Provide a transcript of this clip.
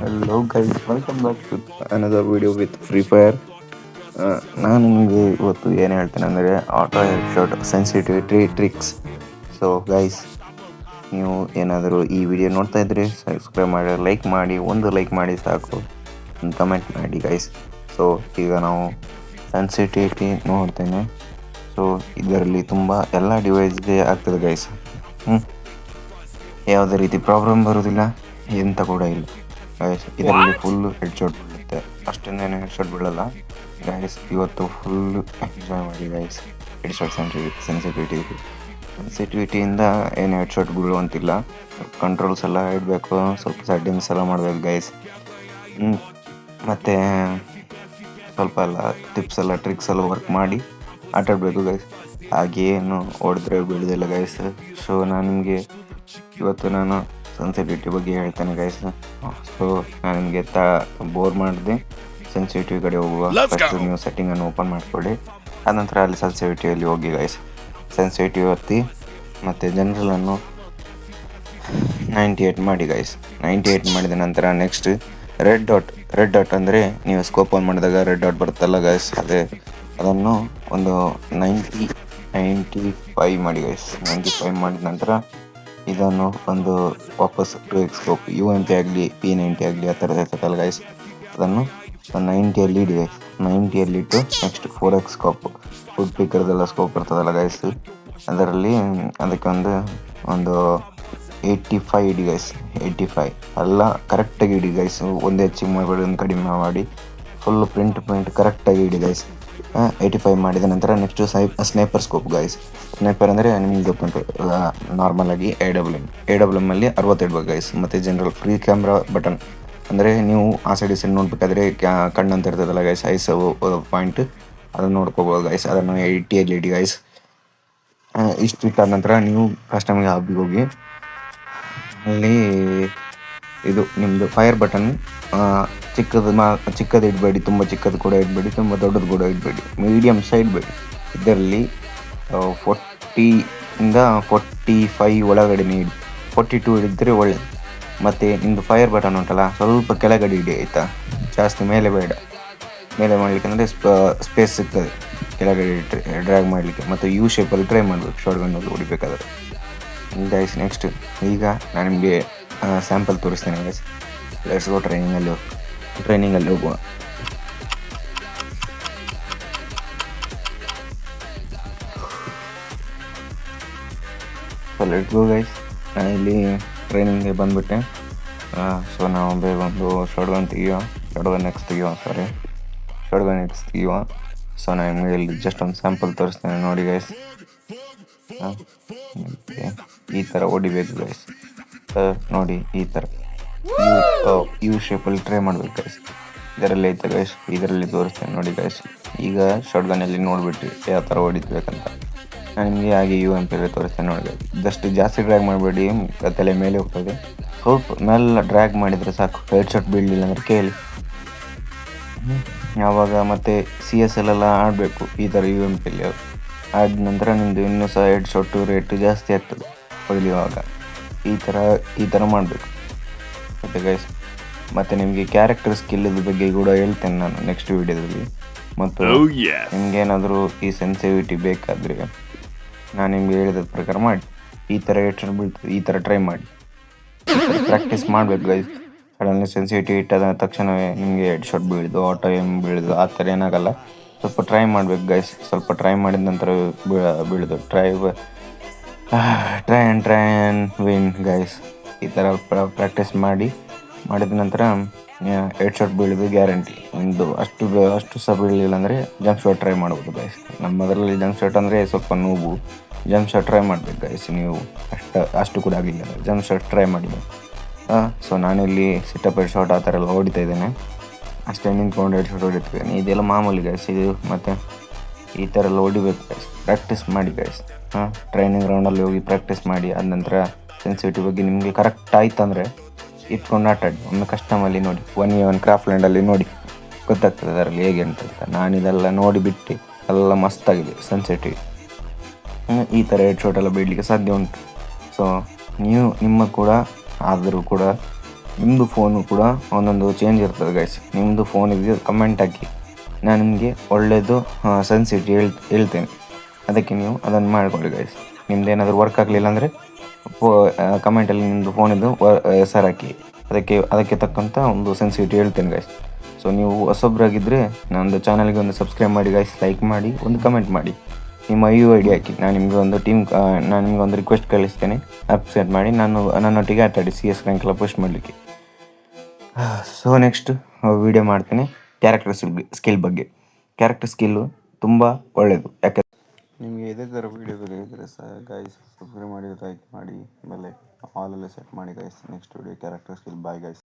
Hello guys, welcome back to another video with Free Fire. ನಾನು ನಿಮಗೆ ಇವತ್ತು ಏನು ಹೇಳ್ತೇನೆ ಅಂದರೆ auto head shot sensitivity tricks. So guys, ನೀವು ಏನಾದರೂ ಈ ವಿಡಿಯೋ ನೋಡ್ತಾ ಇದ್ದರೆ ಸಬ್ಸ್ಕ್ರೈಬ್ ಮಾಡಿ, ಲೈಕ್ ಮಾಡಿ, ಒಂದು ಲೈಕ್ ಮಾಡಿ ಸಾಕು, ಒಂದು ಕಮೆಂಟ್ ಮಾಡಿ ಗೈಸ್. ಸೊ ಈಗ ನಾವು ಸೆನ್ಸಿಟಿವಿಟಿ ನೋಡ್ತೇನೆ. ಸೊ ಇದರಲ್ಲಿ ತುಂಬ ಎಲ್ಲ ಡಿವೈಸ್ಗೆ ಆಗ್ತದೆ ಗೈಸ್. ಯಾವುದೇ ರೀತಿ ಪ್ರಾಬ್ಲಮ್ ಬರೋದಿಲ್ಲ, ಎಂತ ಕೂಡ ಇಲ್ಲ ಗೈಸ್. ಇದರಲ್ಲಿ ಫುಲ್ಲು ಹೆಡ್ ಶಾಟ್ ಬೀಳುತ್ತೆ, ಅಷ್ಟೊಂದೇನು ಹೆಡ್ ಶಾಟ್ ಬೀಳಲ್ಲ ಗೈಸ್. ಇವತ್ತು ಫುಲ್ಲು ಎಂಜಾಯ್ ಮಾಡಿ ಗೈಸ್. ಹೆಡ್ ಶಾಟ್ ಸೆನ್ಸಿಟಿವಿಟಿಯಿಂದ ಏನು ಹೆಡ್ ಶಾಟ್ ಬೀಳುವಂತಿಲ್ಲ. ಕಂಟ್ರೋಲ್ಸ್ ಎಲ್ಲ ಇಡಬೇಕು, ಸ್ವಲ್ಪ ಸೆಟ್ಟಿಂಗ್ಸ್ ಎಲ್ಲ ಮಾಡಬೇಕು ಗೈಸ್. ಮತ್ತು ಸ್ವಲ್ಪ ಎಲ್ಲ ಟಿಪ್ಸ್ ಎಲ್ಲ ಟ್ರಿಕ್ಸ್ ಎಲ್ಲ ವರ್ಕ್ ಮಾಡಿ ಆಟಾಡಬೇಕು ಗೈಸ್. ಹಾಗೇನು ಹೊಡೆದ್ರೆ ಬೀಳೋದಿಲ್ಲ ಗೈಸ್. ಸೊ ಇವತ್ತು ನಾನು ಸೆನ್ಸಿಟಿವಿಟಿ ಬಗ್ಗೆ ಹೇಳ್ತೇನೆ ಗೈಸ್. ಸೊ ನಾನು ನಿಮಗೆ ಬೋರ್ ಮಾಡಿದೆ. ಸೆನ್ಸಿಟಿವ್ ಕಡೆ ಹೋಗುವ. ಫಸ್ಟ್ ನೀವು ಸೆಟ್ಟಿಂಗನ್ನು ಓಪನ್ ಮಾಡಿಕೊಳ್ಳಿ, ಆನಂತರ ಅಲ್ಲಿ ಸೆನ್ಸಿಟಿವಿಟಿಯಲ್ಲಿ ಹೋಗಿ ಗೈಸ್. ಸೆನ್ಸಿಟಿವ್ ಒತ್ತಿ ಮತ್ತು ಜನರಲನ್ನು 98 ಮಾಡಿ ಗೈಸ್. 98 ಮಾಡಿದ ನಂತರ ನೆಕ್ಸ್ಟ್ ರೆಡ್ ಡಾಟ್ ಅಂದರೆ ನೀವು ಸ್ಕೋಪ್ ಆನ್ ಮಾಡಿದಾಗ ರೆಡ್ ಡಾಟ್ ಬರುತ್ತಲ್ಲ ಗೈಸ್, ಅದನ್ನು ಒಂದು 95 ಮಾಡಿ ಗೈಸ್. 95 ಮಾಡಿದ ನಂತರ ಇದನ್ನು ಒಂದು ವಾಪಸ್ 2x ಸ್ಕೋಪ್ UMP ಆಗಲಿ P90 ಆಗಲಿ ಆ ಥರದ್ದು ಇರ್ತದಲ್ಲ ಗೈಸ್, ಅದನ್ನು 90ಯಲ್ಲಿ ಇಡಿ ಗೈಸ್. 90ಯಲ್ಲಿ ಇಟ್ಟು ನೆಕ್ಸ್ಟ್ 4x ಸ್ಕೋಪ್ ಫುಡ್ ಪಿಕ್ಕರ್ದೆಲ್ಲ ಸ್ಕೋಪ್ ಇರ್ತದಲ್ಲ ಗೈಸ್, ಅದರಲ್ಲಿ ಅದಕ್ಕೆ ಒಂದು 85 ಇಡಿ ಗೈಸ್. 85 ಎಲ್ಲ ಕರೆಕ್ಟಾಗಿ ಇಡಿ ಗೈಸ್. ಒಂದು ಹೆಚ್ಚಿಗೆ ಮಾಡಬೇಡಿ, ಒಂದು ಕಡಿಮೆ ಮಾಡಿ, ಫುಲ್ ಪ್ರಿಂಟ್ ಕರೆಕ್ಟಾಗಿ ಇಡಿ ಗೈಸ್. 85 ಮಾಡಿದ ನಂತರ next sniper scope guys. Sniper ಅಂದರೆ ನಿಮಗೆ ಗೊತ್ತುಂಟು, ನಾರ್ಮಲಾಗಿ AWM ಅಲ್ಲಿ 60 ಇಡ್ಬೇಕು ಗೈಸ್. ಮತ್ತು ಜನರಲ್ ಫ್ರೀ ಕ್ಯಾಮ್ರಾ ಬಟನ್ ಅಂದರೆ ನೀವು ಆ ಸೈಡ್ ನೋಡಬೇಕಾದ್ರೆ ಕಣ್ಣಂತ ಇರ್ತದಲ್ಲ ಗೈಸ್, ಐಸ್ ಪಾಯಿಂಟ್, ಅದನ್ನು ನೋಡ್ಕೋಬೋದು ಗೈಸ್. ಅದನ್ನು 80ಯಲ್ಲಿ ಇಡಿ ಗೈಸ್. ಇಷ್ಟು ಇಟ್ಟಾದ ನಂತರ ನೀವು ಕಸ್ಟಮರ್ಗೆ ಹಬ್ಬಿಗೆ ಹೋಗಿ ಅಲ್ಲಿ ಇದು ನಿಮ್ಮದು ಫೈರ್ ಬಟನ್ ಚಿಕ್ಕದು ಇಡಬೇಡಿ, ತುಂಬ ಚಿಕ್ಕದು ಕೂಡ ಇಡಬೇಡಿ, ತುಂಬ ದೊಡ್ಡದು ಕೂಡ ಇಡಬೇಡಿ, ಮೀಡಿಯಮ್ ಸೈಡ್ ಇಡಬೇಡಿ. ಇದರಲ್ಲಿ 40ಇಂದ 45 ಒಳಗಡೆ ಇಡಿ. 42 ಹಿಡಿದ್ರೆ ಒಳ್ಳೆಯದು. ಮತ್ತು ನಿಮ್ಮದು ಫೈರ್ ಬಟನ್ ಉಂಟಲ್ಲ, ಸ್ವಲ್ಪ ಕೆಳಗಡೆ ಇಡಿ ಆಯಿತಾ, ಜಾಸ್ತಿ ಮೇಲೆ ಬೇಡ. ಮೇಲೆ ಮಾಡಲಿಕ್ಕೆ ಅಂದರೆ ಸ್ಪೇಸ್ ಸಿಗ್ತದೆ ಕೆಳಗಡೆ ಡ್ರ್ಯಾಗ್ ಮಾಡಲಿಕ್ಕೆ. ಮತ್ತು ಯು ಶೇಪಲ್ಲಿ ಟ್ರೈ ಮಾಡಬೇಕು ಶಾರ್ಟ್ಗನ್ನಲ್ಲಿ ಹೊಡಿಬೇಕಾದ್ರೆ ಗೈಸ್. ನೆಕ್ಸ್ಟ್ ಈಗ ನಾನು ನಿಮಗೆ ಸ್ಯಾಂಪಲ್ ತೋರಿಸ್ತೇನೆ ಗೈಸ್. ಲೆಟ್ಸ್ ಗೋ ಟ್ರೈನಿಂಗಲ್ಲಿ ಹೋಗುವ. So let's go guys. ನಾನು ಇಲ್ಲಿ ಟ್ರೈನಿಂಗ್ಗೆ ಬಂದುಬಿಟ್ಟೆ. ಸೊ ನಾವು ಬೇಗ ಒಂದು ಶಾರ್ಟ್ಗನ್ ತೆಗಿಯುವ. ಸೊ ನಾನು ನಿಮಗೆ ಇಲ್ಲಿ ಜಸ್ಟ್ ಒಂದು ಸ್ಯಾಂಪಲ್ ತೋರಿಸ್ತೇನೆ ನೋಡಿ ಗೈಸ್. ಈ ಥರ ಹೊಡಿಬೇಕು ಗೈಸ್. ನೋಡಿ ಈ ಥರ ಯು ಶೇಪಲ್ಲಿ ಟ್ರೈ ಮಾಡಬೇಕು ಗೈಸ್. ಇದರಲ್ಲಿ ಐತೆ ಗೈಸ್, ಇದರಲ್ಲಿ ತೋರಿಸ್ತೇನೆ ನೋಡಿ ಗೈಸ್. ಈಗ ಶಾರ್ಟ್ಗನ್ನಲ್ಲಿ ನೋಡಿಬಿಟ್ಟು ಯಾವ ಥರ ಹೊಡಿಬೇಕಂತ ನಾನು ನಿಮಗೆ ಹಾಗೆ UMP ತೋರಿಸ್ತೇನೆ ನೋಡಿ ಗೈಸ್. ಜಸ್ಟ್ ಜಾಸ್ತಿ ಡ್ರ್ಯಾಗ್ ಮಾಡಬೇಡಿ, ತಲೆ ಮೇಲೆ ಹೋಗ್ತದೆ. ಸ್ವಲ್ಪ ಮೆಲ್ಲ ಡ್ರ್ಯಾಗ್ ಮಾಡಿದರೆ ಸಾಕು, ಹೆಡ್ ಶಾಟ್ ಬೀಳಲಿಲ್ಲ ಅಂದರೆ ಕೇಳಿ. ಆವಾಗ ಮತ್ತು CSL ಆಡಬೇಕು ಈ ಥರ UMPಯಲ್ಲಿ. ಆದ ನಂತರ ನಿಮ್ಮದು ಇನ್ನೂ ಸಹ ಹೆಡ್ ಶಾಟು ರೇಟ್ ಜಾಸ್ತಿ ಆಗ್ತದೆ ಹೊಡೆಯುವಾಗ. ಈ ಥರ ಮಾಡಬೇಕು ಮತ್ತು ಗೈಸ್. ಮತ್ತು ನಿಮಗೆ ಕ್ಯಾರೆಕ್ಟರ್ ಸ್ಕಿಲ್ಲದ ಬಗ್ಗೆ ಕೂಡ ಹೇಳ್ತೇನೆ ನಾನು ನೆಕ್ಸ್ಟ್ ವೀಡಿಯೋದಲ್ಲಿ. ಮತ್ತು ನಿಮಗೇನಾದರೂ ಈ ಸೆನ್ಸಿಟಿವಿಟಿ ಬೇಕಾದರೆ ನಾನು ನಿಮಗೆ ಹೇಳಿದ ಪ್ರಕಾರ ಮಾಡಿ. ಈ ಥರ ಹೆಡ್ ಶಾಟ್ ಬೀಳ್ತದೆ, ಈ ಥರ ಟ್ರೈ ಮಾಡಿ, ಪ್ರಾಕ್ಟೀಸ್ ಮಾಡಬೇಕು ಗೈಸ್. ಸಡನ್ಲಿ ಸೆನ್ಸಿಟಿವಿಟಿ ಇಟ್ಟಾದ ತಕ್ಷಣವೇ ನಿಮಗೆ ಹೆಡ್ ಶಾಟ್ ಬೀಳೋದು, ಆಟೋ ಬೀಳೋದು ಆ ಥರ ಏನಾಗಲ್ಲ. ಸ್ವಲ್ಪ ಟ್ರೈ ಮಾಡಬೇಕು ಗೈಸ್. ಸ್ವಲ್ಪ ಟ್ರೈ ಮಾಡಿದ ನಂತರ ಬೀಳೋದು. Try and win guys. ಈ ಥರ ಪ್ರಾಕ್ಟೀಸ್ ಮಾಡಿದ ನಂತರ ಹೆಡ್ ಶಾಟ್ ಬೀಳೋದು ಗ್ಯಾರಂಟಿ. ನಿಮ್ಮದು ಅಷ್ಟು ಸಹ ಬೀಳಲಿಲ್ಲ ಅಂದರೆ ಜಂಪ್ ಶಾಟ್ ಟ್ರೈ ಮಾಡ್ಬೋದು ಗೈಸ್. ನಮ್ಮದರಲ್ಲಿ ಜಂಪ್ ಶಾಟ್ ಅಂದರೆ ಸ್ವಲ್ಪ ನೋವು. ಜಂಪ್ ಶಾಟ್ ಟ್ರೈ ಮಾಡಬೇಕು ಗೈಸ್. ನೀವು ಅಷ್ಟು ಕೂಡ ಆಗಲಿಲ್ಲ ಜಂಪ್ ಶಾಟ್ ಟ್ರೈ ಮಾಡಿದೆ. ಸೊ ನಾನಿಲ್ಲಿ ಸಿಟಪ್ ಹೆಡ್ ಶಾಟ್ ಆ ಥರ ಎಲ್ಲ ಹೊಡಿತಾ ಇದ್ದೇನೆ. ಅಷ್ಟೇ ನಿಂತ್ಕೊಂಡು ಹೆಡ್ ಶಾಟ್ ಹೊಡಿತಿದ್ದೇನೆ. ಇದೆಲ್ಲ ಮಾಮೂಲಿ ಗೈಸ್ ಇದು. ಮತ್ತು ಈ ಥರ ಎಲ್ಲ ಹೊಡಿಬೇಕು ಗೈಸ್. ಪ್ರಾಕ್ಟೀಸ್ ಮಾಡಿ ಗೈಸ್. ಟ್ರೈನಿಂಗ್ ರೌಂಡಲ್ಲಿ ಹೋಗಿ ಪ್ರಾಕ್ಟೀಸ್ ಮಾಡಿ. ಆದ ನಂತರ ಸೆನ್ಸಿಟಿವ್ ಬಗ್ಗೆ ನಿಮಗೆ ಕರೆಕ್ಟ್ ಆಯ್ತಂದರೆ ಇಟ್ಕೊಂಡು ಆಟಾಡಿ. ಒಮ್ಮೆ ಕಸ್ಟಮಲ್ಲಿ ನೋಡಿ, 1v1 ಕ್ರಾಫ್ಟ್ ಲ್ಯಾಂಡಲ್ಲಿ ನೋಡಿ, ಗೊತ್ತಾಗ್ತದೆ ಅದರಲ್ಲಿ ಹೇಗೆ ಅಂತ. ನಾನಿದೆಲ್ಲ ನೋಡಿಬಿಟ್ಟು ಎಲ್ಲ ಮಸ್ತಾಗಿದೆ ಸೆನ್ಸಿಟಿವ್. ಈ ಥರ ಹೆಡ್ ಶಾಟ್ ಎಲ್ಲ ಬೀಳಲಿಕ್ಕೆ ಸಾಧ್ಯ ಉಂಟು. ಸೊ ನಿಮ್ಮ ಕೂಡ ಆದರೂ ಕೂಡ ನಿಮ್ಮದು ಫೋನು ಕೂಡ ಒಂದೊಂದು ಚೇಂಜ್ ಇರ್ತದೆ ಗೈಸ್. ನಿಮ್ಮದು ಫೋನಿಗೆ ಕಮೆಂಟ್ ಹಾಕಿ, ನಾನು ನಿಮಗೆ ಒಳ್ಳೆಯದು ಸನ್ಸಿಟಿ ಹೇಳ್ತೇನೆ. ಅದಕ್ಕೆ ನೀವು ಅದನ್ನು ಮಾಡಿಕೊಳ್ಳಿ ಗೈಸ್. ನಿಮ್ದು ಏನಾದರೂ ವರ್ಕ್ ಆಗಲಿಲ್ಲ ಅಂದರೆ ಕಮೆಂಟಲ್ಲಿ ನಿಮ್ಮದು ಫೋನಿದ್ದು ಹೆಸರು ಹಾಕಿ, ಅದಕ್ಕೆ ತಕ್ಕಂಥ ಒಂದು ಸೆನ್ಸಿಟಿ ಹೇಳ್ತೇನೆ ಗೈಸ್. ಸೊ ನೀವು ಹೊಸೊಬ್ಬರಾಗಿದ್ದರೆ ನನ್ನದು ಚಾನಲ್ಗೆ ಒಂದು ಸಬ್ಸ್ಕ್ರೈಬ್ ಮಾಡಿ ಗೈಸ್, ಲೈಕ್ ಮಾಡಿ, ಒಂದು ಕಮೆಂಟ್ ಮಾಡಿ, ನಿಮ್ಮ ID ಹಾಕಿ. ನಾನು ನಿಮಗೆ ಒಂದು ರಿಕ್ವೆಸ್ಟ್ ಕಳಿಸ್ತೇನೆ, ಅಪ್ಸೆಟ್ ಮಾಡಿ ನನ್ನೊಟ್ಟಿಗೆ ಆಟಾಡಿ CS ರ್ಯಾಂಕ್ ಎಲ್ಲ ಪೋಸ್ಟ್ ಮಾಡಲಿಕ್ಕೆ. ಸೊ ನೆಕ್ಸ್ಟ್ ವಿಡಿಯೋ ಮಾಡ್ತೇನೆ ಕ್ಯಾರೆಕ್ಟರ್ ಸ್ಕಿಲ್ ಬಗ್ಗೆ. ಕ್ಯಾರೆಕ್ಟರ್ ಸ್ಕಿಲ್ಲು ತುಂಬ ಒಳ್ಳೆಯದು. ಯಾಕೆ ನಿಮಗೆ ಇದೇ ಥರ ವೀಡಿಯೋ ಬೇಕಾಗಿದ್ದರೆ ಗೈಸ್ ಸಬ್ಸ್ಕ್ರೈಬ್ ಮಾಡಿ, ಲೈಕ್ ಮಾಡಿ, ಆಮೇಲೆ ಆಲಲ್ಲಿ ಸೆಟ್ ಮಾಡಿ guys. Next video character skill. Bye guys.